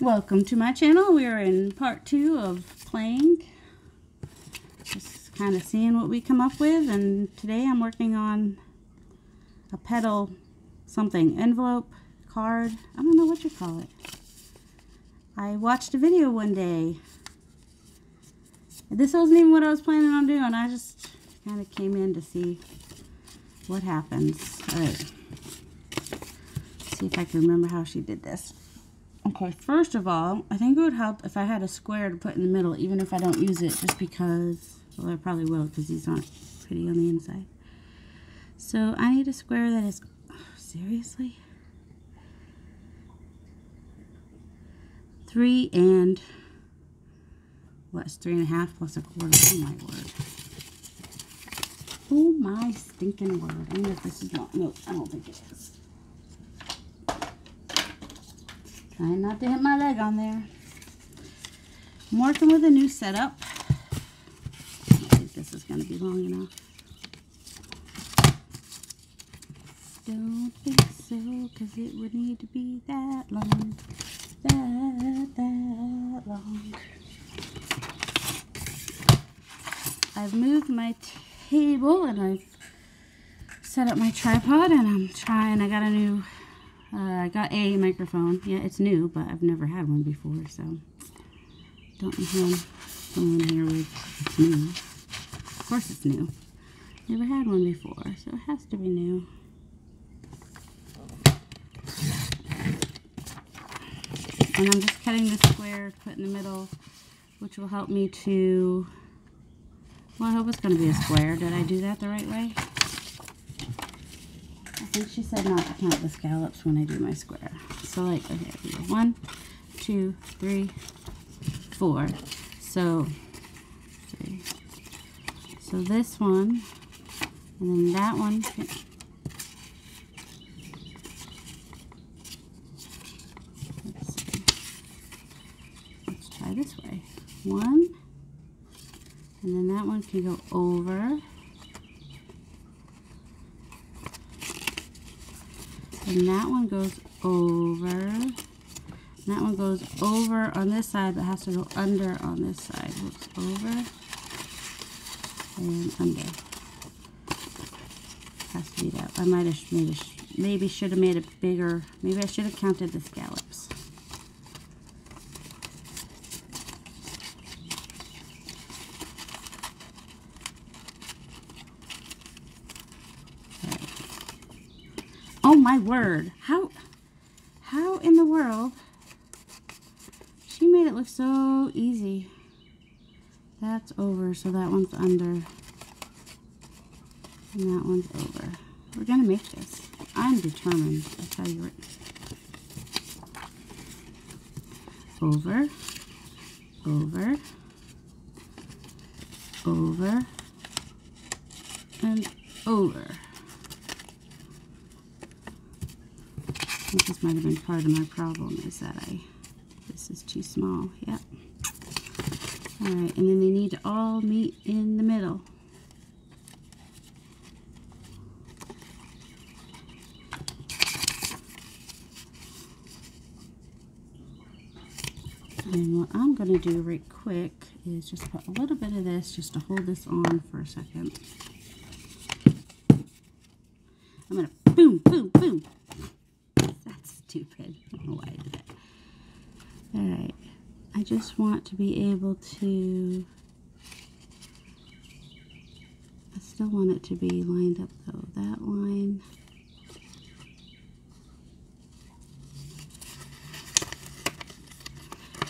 Welcome to my channel. We are in part 2 of playing. Just kind of seeing what we come up with, and today I'm working on a petal something, envelope, card, I don't know what you call it. I watched a video one day. This wasn't even what I was planning on doing. I just kind of came in to see what happens. Alright. See if I can remember how she did this. Okay, first of all, I think it would help if I had a square to put in the middle, even if I don't use it, just because, well, I probably will, because these aren't pretty on the inside. So I need a square that is, oh, seriously? 3 and, what's 3.5 plus a quarter? Oh my word. Oh my stinking word. I wonder if this is not, no, I don't think it is. Trying not to hit my leg on there. I'm working with a new setup. I don't think this is going to be long enough. Don't think so, because it would need to be that long. That long. I've moved my table and I've set up my tripod, and I'm trying. I got a new I got a microphone. Yeah, it's new, but I've never had one before, so don't know who I'm going here with. It's new. Of course it's new. Never had one before, so it has to be new. And I'm just cutting this square to put in the middle, which will help me to, well, I hope it's going to be a square. Did I do that the right way? I think she said not to count the scallops when I do my square. So like, okay, 1, 2, 3, 4. So 3. So this one, and then that one. Let's see. Let's try this way. 1, and then that one can go over. And that one goes over. And that one goes over on this side, but has to go under on this side. Whoops, over and under. Has to be that. I might have made maybe should have made it bigger. Maybe I should have counted the scallops. Oh my word, how in the world, she made it look so easy. That's over, so that one's under, and that one's over. We're gonna make this. I'm determined, I tell you what. Over, over, over, and over. I think this might have been part of my problem, is that this is too small. Yep. Alright, and then they need to all meet in the middle. And what I'm going to do right quick is just put a little bit of this just to hold this on for a second. I'm going to boom, boom, boom. Stupid. I don't know why I did that. Alright. I just want to be able to, I still want it to be lined up though. That line.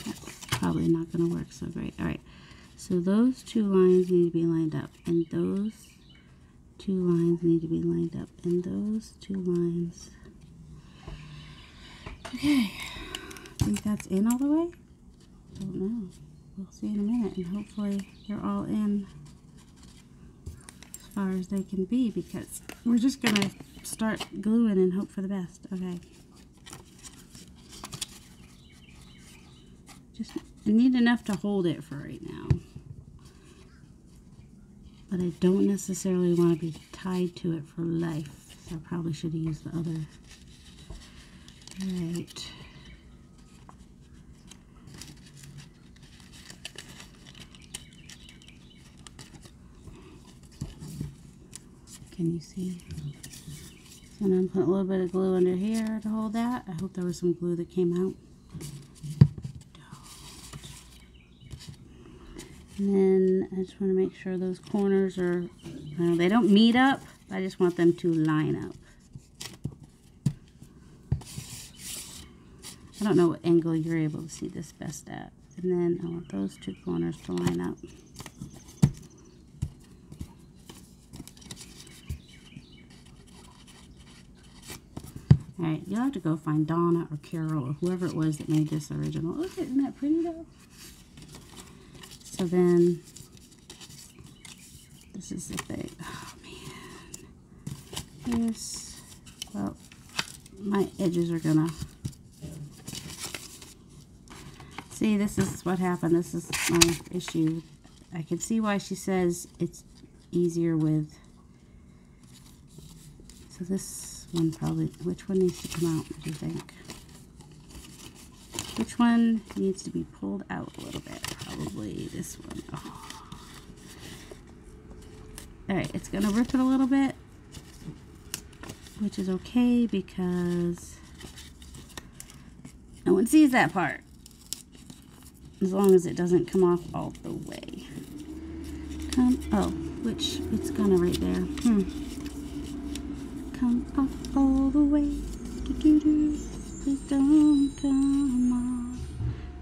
That's probably not going to work so great. Alright. So those two lines need to be lined up. And those two lines need to be lined up. And those two lines. Okay, I think that's in all the way. Don't know. We'll see in a minute, and hopefully they're all in as far as they can be, because we're just gonna start gluing and hope for the best. Okay. Just I need enough to hold it for right now, but I don't necessarily want to be tied to it for life. So I probably should have used the other. Alright. Can you see? So now I'm putting a little bit of glue under here to hold that. I hope there was some glue that came out. And then I just want to make sure those corners are, they don't meet up. I just want them to line up. I don't know what angle you're able to see this best at. And then I want those two corners to line up. Alright, you'll have to go find Donna or Carol or whoever it was that made this original. Look, isn't that pretty though? So then, this is the thing. Oh man. This, well, my edges are gonna, see, this is what happened. This is my issue. I can see why she says it's easier with, so this one probably, which one needs to come out, do you think? Which one needs to be pulled out a little bit? Probably this one. Oh. Alright, it's going to rip it a little bit, which is okay because no one sees that part. As long as it doesn't come off all the way. Oh, which it's gonna right there. Come off all the way. Do-do-do. Please don't come off.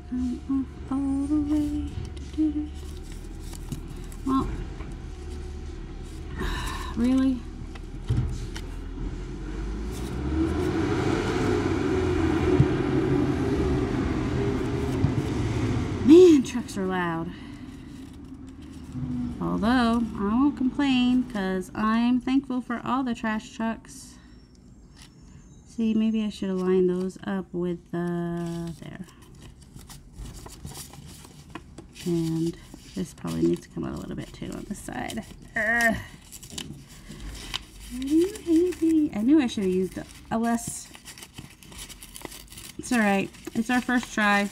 Come off all the way. Do-do-do. Well, really? Man, trucks are loud. Although, I won't complain because I'm thankful for all the trash trucks. See, maybe I should have lined those up with there. And this probably needs to come out a little bit too on the side. Why do you hate me? I knew I should have used a less. It's alright. It's our first try.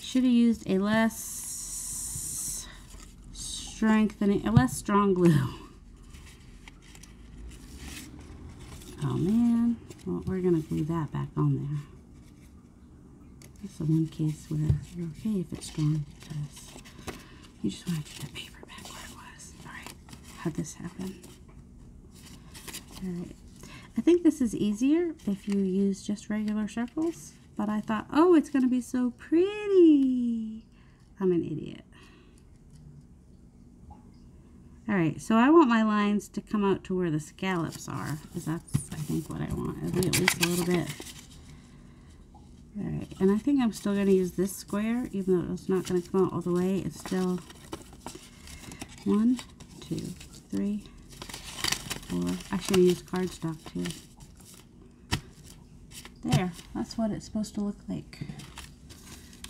Should have used a less strengthening, a less strong glue. Oh man. Well, we're gonna glue that back on there. That's the one case where you're okay if it's strong, because you just want to get the paper back where it was. Alright, how'd this happen? Alright, I think this is easier if you use just regular circles, but I thought, oh, it's going to be so pretty. I'm an idiot. Alright, so I want my lines to come out to where the scallops are, because that's, I think, what I want, at least a little bit. Alright, and I think I'm still going to use this square, even though it's not going to come out all the way. It's still 1, 2, 3, 4. I should have used cardstock too. There, that's what it's supposed to look like.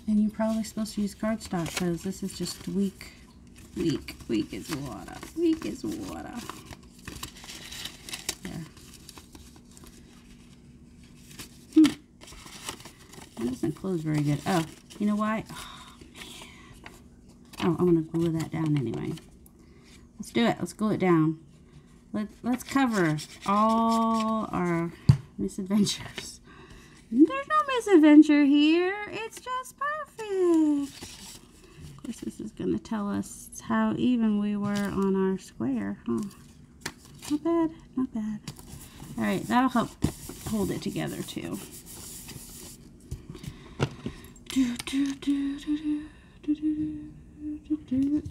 And you're probably supposed to use cardstock because this is just weak. Weak as water. Weak as water. There. That doesn't close very good. Oh, you know why? Oh, man. Oh, I'm going to glue that down anyway. Let's do it. Let's glue it down. Let's cover all our misadventures. There's no misadventure here. It's just perfect. Of course, this is going to tell us how even we were on our square. Huh? Not bad. Not bad. All right, that'll help hold it together too.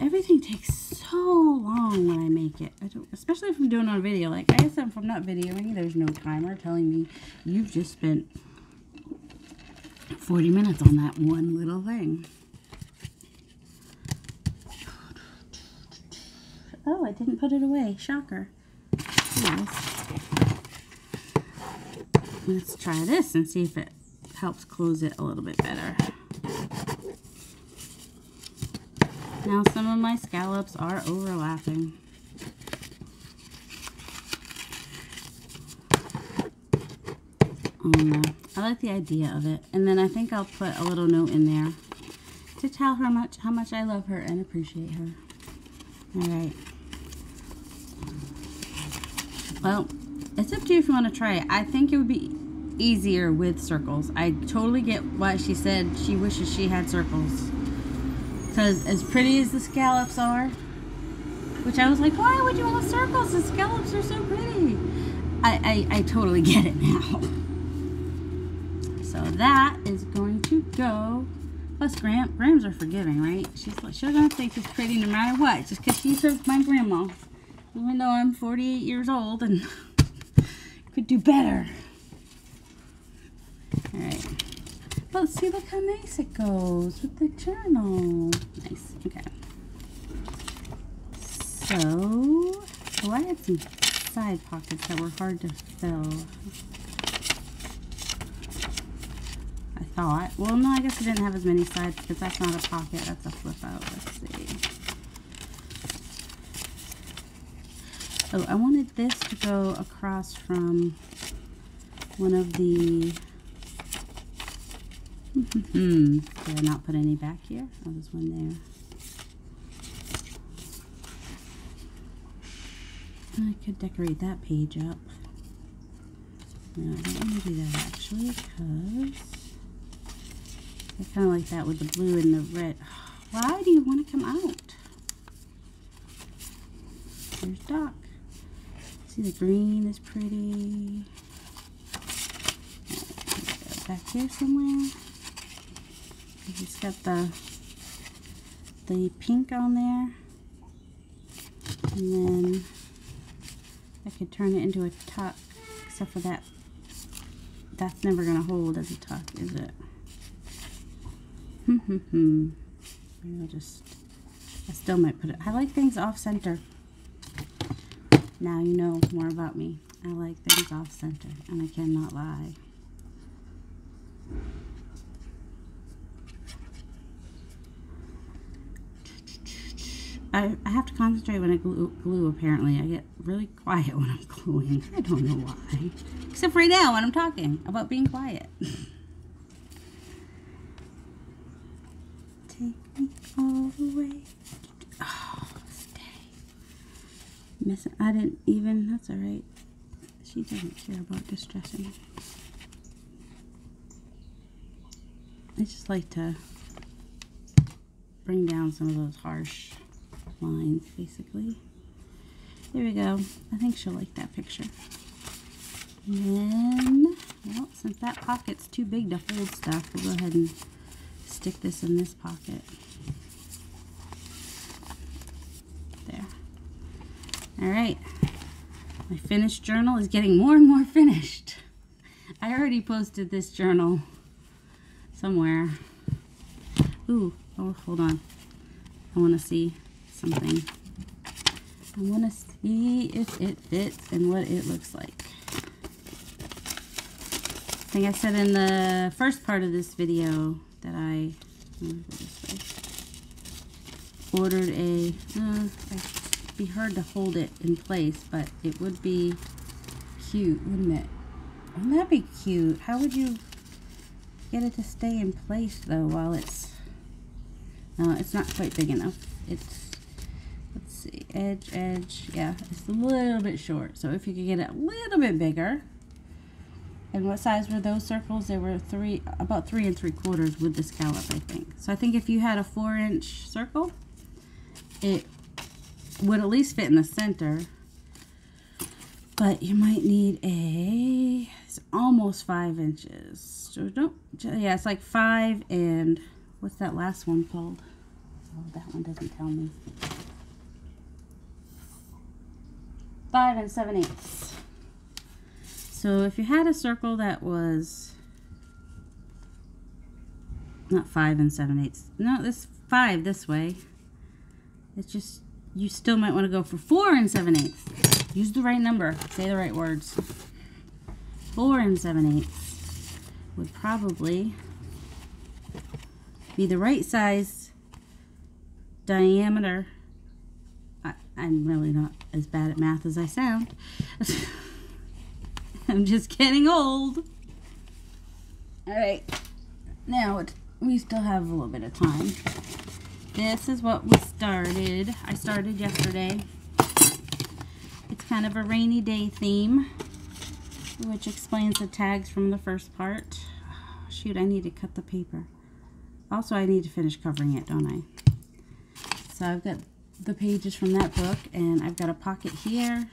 Everything takes so long when I make it. Especially if I'm doing it on video. Like I said, if I'm not videoing, there's no timer telling me you've just spent 40 minutes on that one little thing. Oh, I didn't put it away. Shocker. Yes. Let's try this and see if it helps close it a little bit better. Now some of my scallops are overlapping. I like the idea of it. And then I think I'll put a little note in there to tell her how much I love her and appreciate her. Alright. Well, it's up to you if you want to try it. I think it would be easier with circles. I totally get why she said she wishes she had circles. Because as pretty as the scallops are, which I was like, why would you want circles? The scallops are so pretty. I totally get it now. So that is going to go. Plus, Grams are forgiving, right? She's gonna think it's pretty no matter what, just because she's my grandma. Even though I'm 48 years old and could do better. All right. But see, look how nice it goes with the journal. Nice. Okay. So, I had some side pockets that were hard to fill. I thought. Well, no, I guess I didn't have as many sides because that's not a pocket. That's a flip out. Let's see. Oh, I wanted this to go across from one of the... Did I not put any back here? Oh, there's one there. I could decorate that page up. No, I don't want to do that actually, because I kind of like that with the blue and the red. Why do you want to come out? There's Doc. See, the green is pretty. Back here somewhere. It's got the pink on there, and then I could turn it into a tuck, except for that. That's never gonna hold as a tuck, is it? Maybe I still might put it. I like things off center. Now you know more about me. I like things off center, and I cannot lie. I have to concentrate when I glue, apparently. I get really quiet when I'm gluing. I don't know why. Except right now when I'm talking about being quiet. Take me all the way. Oh, stay. Missing. I didn't even, that's alright. She doesn't care about distressing. I just like to bring down some of those harsh lines, basically. There we go. I think she'll like that picture. And then, well, since that pocket's too big to hold stuff, we'll go ahead and stick this in this pocket. There. Alright. My finished journal is getting more and more finished. I already posted this journal somewhere. Ooh, oh, hold on. I want to see something. I want to see if it fits and what it looks like. I think I said in the first part of this video that I ordered a, it'd be hard to hold it in place, but it would be cute, wouldn't it? Wouldn't that be cute? How would you get it to stay in place though while it's, no, it's not quite big enough. It's, let's see, edge, yeah, it's a little bit short. So if you could get it a little bit bigger. And what size were those circles? They were about 3 3/4 with the scallop, I think. So I think if you had a 4-inch circle, it would at least fit in the center. But you might need it's almost 5 inches. So don't, yeah, it's like 5 and, what's that last one called? Oh, that one doesn't tell me. 5 7/8. So if you had a circle that was not 5 7/8, no, this 5 this way. It's just, you still might want to go for 4 7/8. Use the right number. Say the right words. 4 7/8 would probably be the right size diameter. I'm really not as bad at math as I sound. I'm just getting old. Alright, now we still have a little bit of time. This is what we started. I started yesterday. It's kind kind of a rainy day theme, which explains the tags from the first part. Shoot, I need to cut the paper. Also, I need to finish covering it, don't I? So I've got the pages from that book, and I've got a pocket here.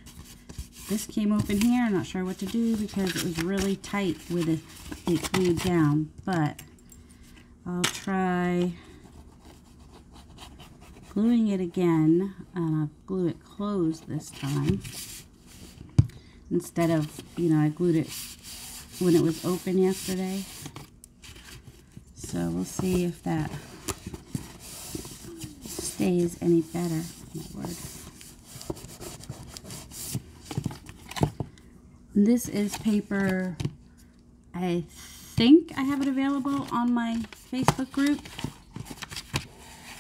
This came open here. I'm not sure what to do because it was really tight with it glued down, but I'll try gluing it again. I'll glue it closed this time instead of, you know, I glued it when it was open yesterday. So we'll see if that stays any better. Oh my word. This is paper, I think I have it available on my Facebook group.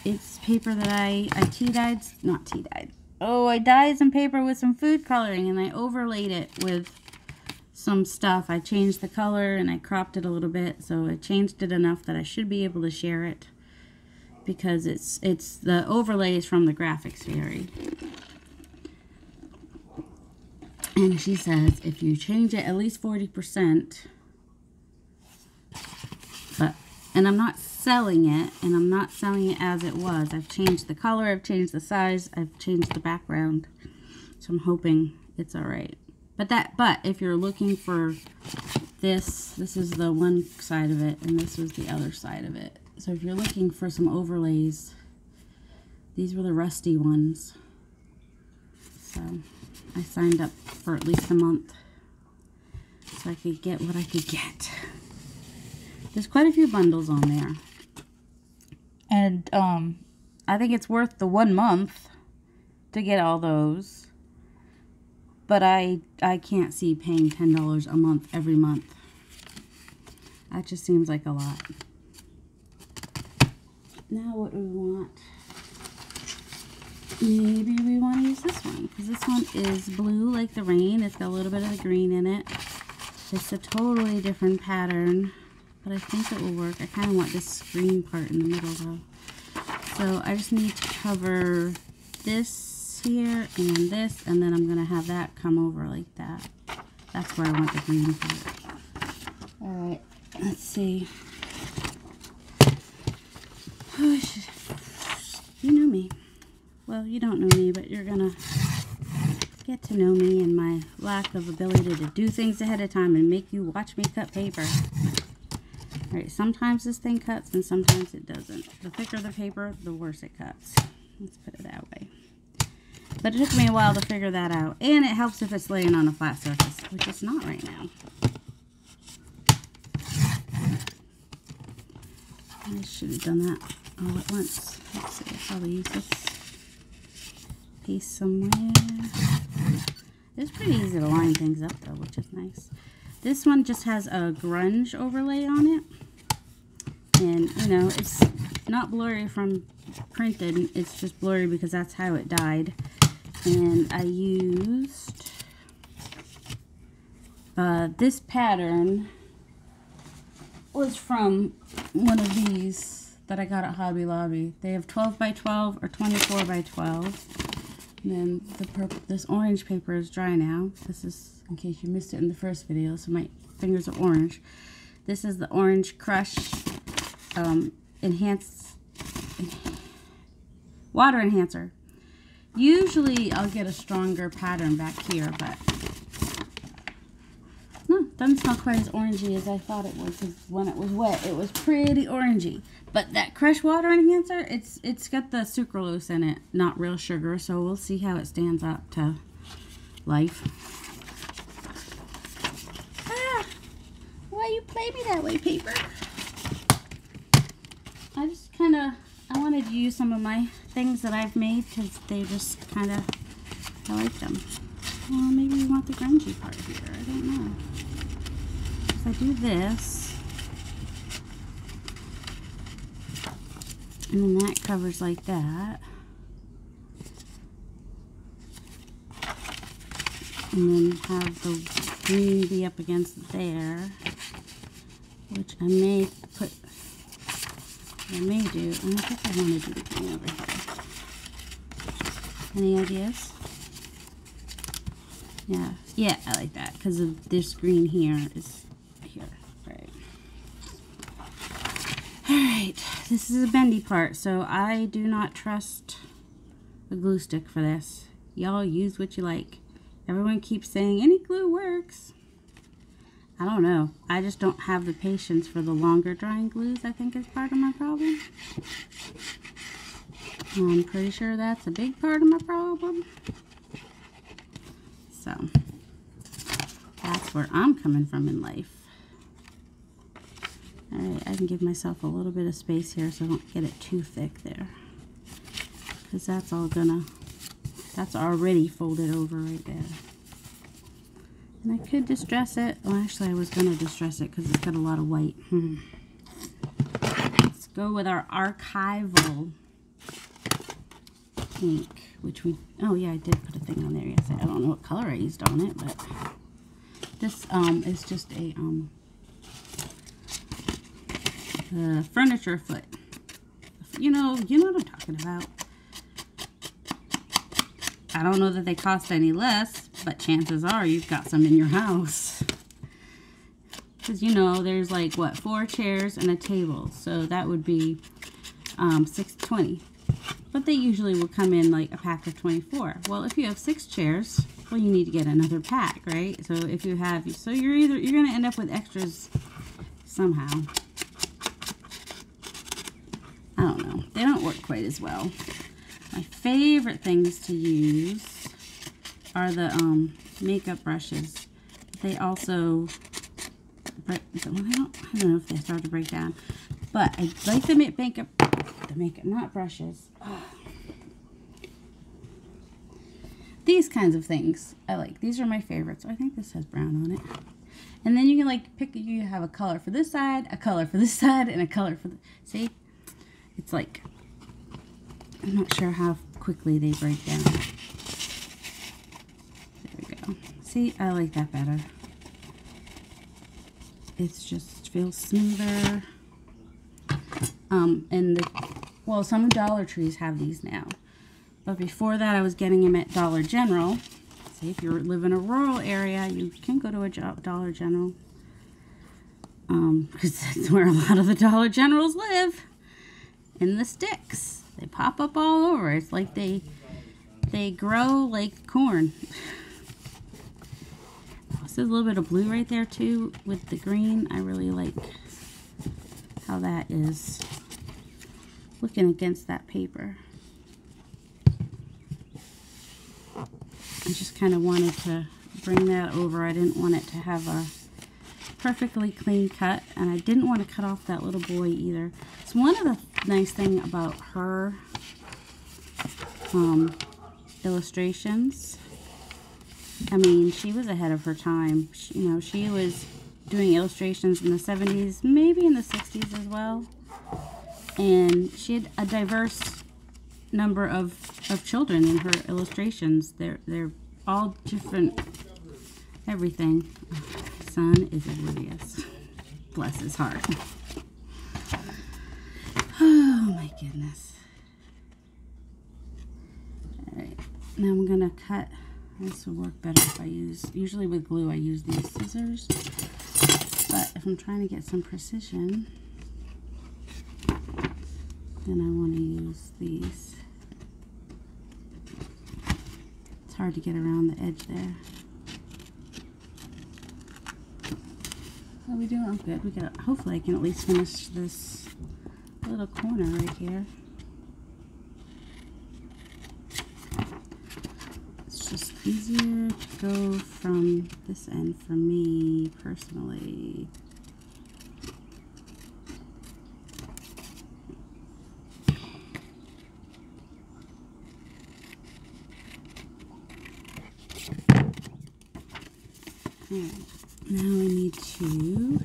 It's paper that I tea-dyed, not tea-dyed. Oh, I dyed some paper with some food coloring and I overlaid it with some stuff. I changed the color and I cropped it a little bit, so I changed it enough that I should be able to share it because it's the overlay is from the Graphics Fairy. And she says if you change it at least 40%, and I'm not selling it, and I'm not selling it as it was. I've changed the color, I've changed the size, I've changed the background. So I'm hoping it's all right. But if you're looking for this is the one side of it, and this was the other side of it. So if you're looking for some overlays, these were the rusty ones. So I signed up for at least a month so I could get what I could get. There's quite a few bundles on there. And I think it's worth the 1 month to get all those. But I can't see paying $10 a month every month. That just seems like a lot. Now what do we want? Maybe we want to use this one, because this one is blue like the rain. It's got a little bit of the green in it. It's a totally different pattern, but I think it will work. I kind of want this green part in the middle though. So I just need to cover this here and this, and then I'm going to have that come over like that. That's where I want the green part. Alright, let's see. Oh, you know me. Well, you don't know me, but you're going to get to know me and my lack of ability to do things ahead of time and make you watch me cut paper. Alright, sometimes this thing cuts and sometimes it doesn't. The thicker the paper, the worse it cuts. Let's put it that way. But it took me a while to figure that out. And it helps if it's laying on a flat surface, which it's not right now. I should have done that all at once. Let's see, I'll probably use this piece somewhere. It's pretty easy to line things up though, which is nice. This one just has a grunge overlay on it. And, you know, it's not blurry from printed. It's just blurry because that's how it dyed. And I used this pattern was from one of these that I got at Hobby Lobby. They have 12 by 12 or 24 by 12. And then this orange paper is dry now. This is, in case you missed it in the first video, so my fingers are orange. This is the Orange Crush water enhancer. Usually I'll get a stronger pattern back here, but no, doesn't smell quite as orangey as I thought it was, because when it was wet it was pretty orangey. But that Crush water enhancer, it's got the sucralose in it, not real sugar, so we'll see how it stands up to life. Ah! Why you play me that way, paper? I just I wanted to use some of my things that I've made because they just I like them. Well, maybe we want the grungy part here. I don't know. If I do this, and then that covers like that, and then have the green be up against there, which I may put. I may do. I don't think I want to do the green over here. Any ideas? Yeah, yeah, I like that because of this green here is here. Right. All right, this is a bendy part, so I do not trust a glue stick for this. Y'all use what you like. Everyone keeps saying any glue works. I don't know. I just don't have the patience for the longer drying glues, I think is part of my problem. I'm pretty sure that's a big part of my problem. So, that's where I'm coming from in life. Alright, I can give myself a little bit of space here so I don't get it too thick there. Because that's already folded over right there. And I could distress it. Well, actually I was going to distress it because it's got a lot of white. Let's go with our archival ink, which we, oh yeah, I did put a thing on there. Yes, I don't know what color I used on it, but this is just a furniture foot. You know what I'm talking about. I don't know that they cost any less, but chances are you've got some in your house. Because you know, there's like what, 4 chairs and a table, so that would be $6.20. But they usually will come in like a pack of 24. Well, if you have 6 chairs, well, you need to get another pack, right? So if you have, so you're going to end up with extras somehow. I don't know. They don't work quite as well. My favorite things to use are the makeup brushes. They also, I don't know if they start to break down, but I like the makeup, not brushes. Oh. These kinds of things I like. These are my favorites. So I think this has brown on it. And then you can like pick, you have a color for this side, a color for this side, and a color for the, see? It's like, I'm not sure how quickly they break down. There we go. See, I like that better. It's just feels smoother. Well, some Dollar Trees have these now. But before that, I was getting them at Dollar General. See, if you live in a rural area, you can go to a Dollar General. Because that's where a lot of the Dollar Generals live. In the sticks. They pop up all over. It's like they grow like corn. There's a little bit of blue right there too with the green. I really like how that is looking against that paper. I just kind of wanted to bring that over. I didn't want it to have a perfectly clean cut, and I didn't want to cut off that little boy either. So one of the nice thing about her illustrations, I mean, she was ahead of her time. You know, she was doing illustrations in the 70s, maybe in the 60s as well. And she had a diverse number of children in her illustrations. They're all different, everything. Oh, my son is oblivious. Bless his heart. Oh my goodness. Alright, now I'm going to cut. This will work better if I use, usually with glue I use these scissors. But if I'm trying to get some precision, then I want to use these. It's hard to get around the edge there. How are we doing? Oh, good. We got. Hopefully, I can at least finish this little corner right here. It's just easier to go from this end for me personally. Alright, now we need to,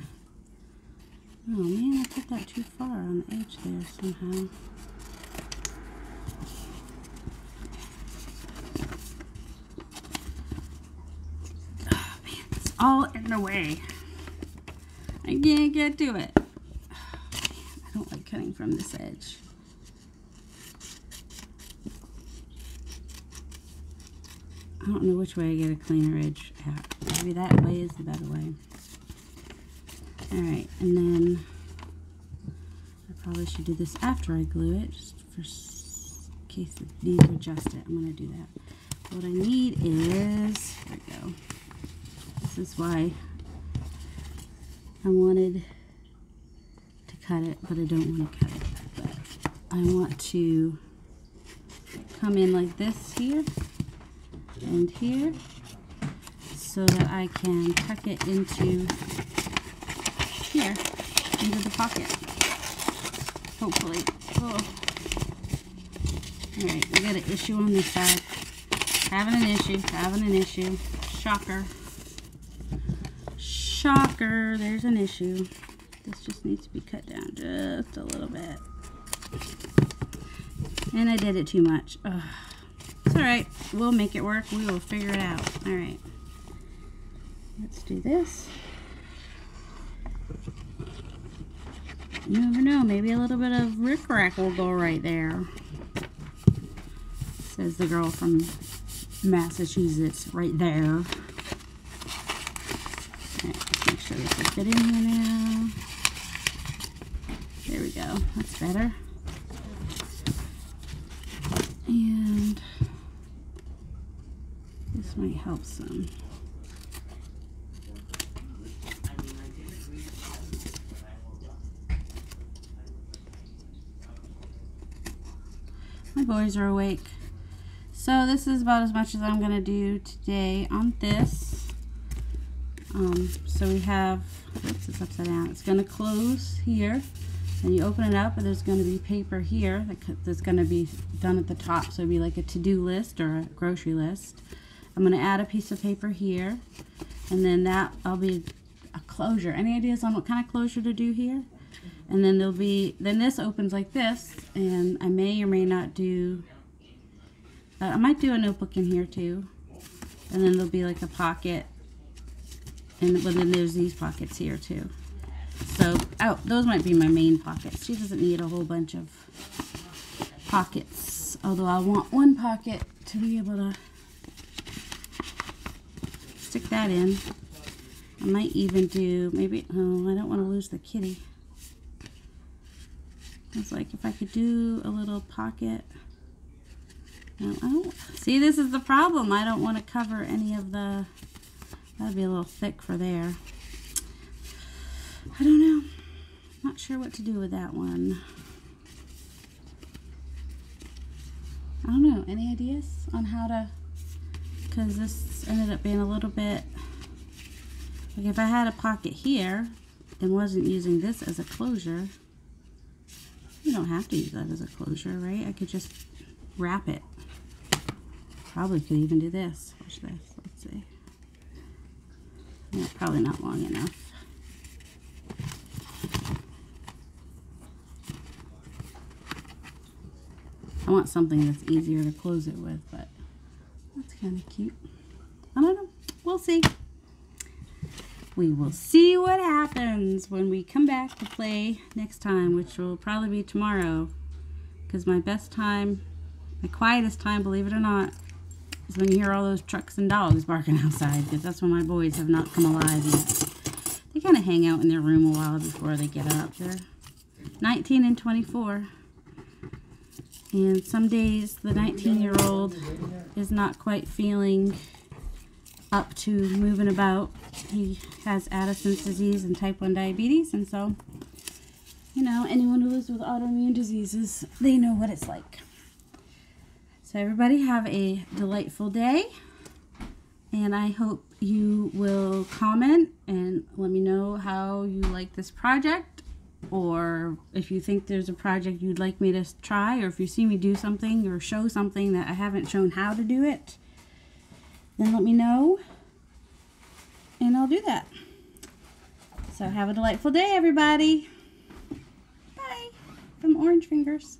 oh man, I put that too far on the edge there somehow. Oh man, it's all in the way. I can't get to it. Oh man, I don't like cutting from this edge. don't know which way I get a cleaner edge at. Maybe that way is the better way. Alright, and then I probably should do this after I glue it, just for case I need to adjust it. I'm going to do that. What I need is, there we go. This is why I wanted to cut it, but I don't want to cut it. But I want to come in like this here and here so that I can tuck it into here, into the pocket. Hopefully. Oh. Alright, we got an issue on this side. Having an issue. Shocker. Shocker, there's an issue. This just needs to be cut down just a little bit. And I did it too much. Ugh. It's alright. We'll make it work. We will figure it out. Alright. Let's do this. You never know. Maybe a little bit of rickrack will go right there. Says the girl from Massachusetts right there. Alright, let's make sure this will fit in here now. There we go. That's better. And this might help some. My boys are awake. So this is about as much as I'm going to do today on this. So we have, oops, it's upside down. It's going to close here. And you open it up and there's going to be paper here that's going to be done at the top. So it'd be like a to-do list or a grocery list. I'm going to add a piece of paper here. And then that'll be a closure. Any ideas on what kind of closure to do here? And then there'll be, then this opens like this. And I may or may not do, I might do a notebook in here too. And then there'll be like a pocket. And then there's these pockets here too. So, oh, those might be my main pockets. She doesn't need a whole bunch of pockets. Although I want one pocket to be able to stick that in. I might even do, maybe, oh, I don't want to lose the kitty. I was like, if I could do a little pocket. No, I don't, see, this is the problem. I don't want to cover any of the, that'd be a little thick for there. I don't know. Not sure what to do with that one. I don't know. Any ideas on how to, because this ended up being a little bit, like if I had a pocket here and wasn't using this as a closure, you don't have to use that as a closure, right? I could just wrap it. Probably could even do this. Watch this. Let's see. Yeah, probably not long enough. I want something that's easier to close it with, but that's kind of cute. I don't know. We'll see. We will see what happens when we come back to play next time, which will probably be tomorrow. Because my best time, my quietest time, believe it or not, is when you hear all those trucks and dogs barking outside. Because that's when my boys have not come alive yet. They kind of hang out in their room a while before they get up. They're 19 and 24. And some days the 19-year-old is not quite feeling up to moving about. He has Addison's disease and type 1 diabetes, and so, you know, anyone who lives with autoimmune diseases, they know what it's like. So everybody have a delightful day, and I hope you will comment and let me know how you like this project, or if you think there's a project you'd like me to try, or if you see me do something or show something that I haven't shown how to do it, then let me know and I'll do that. So have a delightful day, everybody. Bye from Orange Fingers.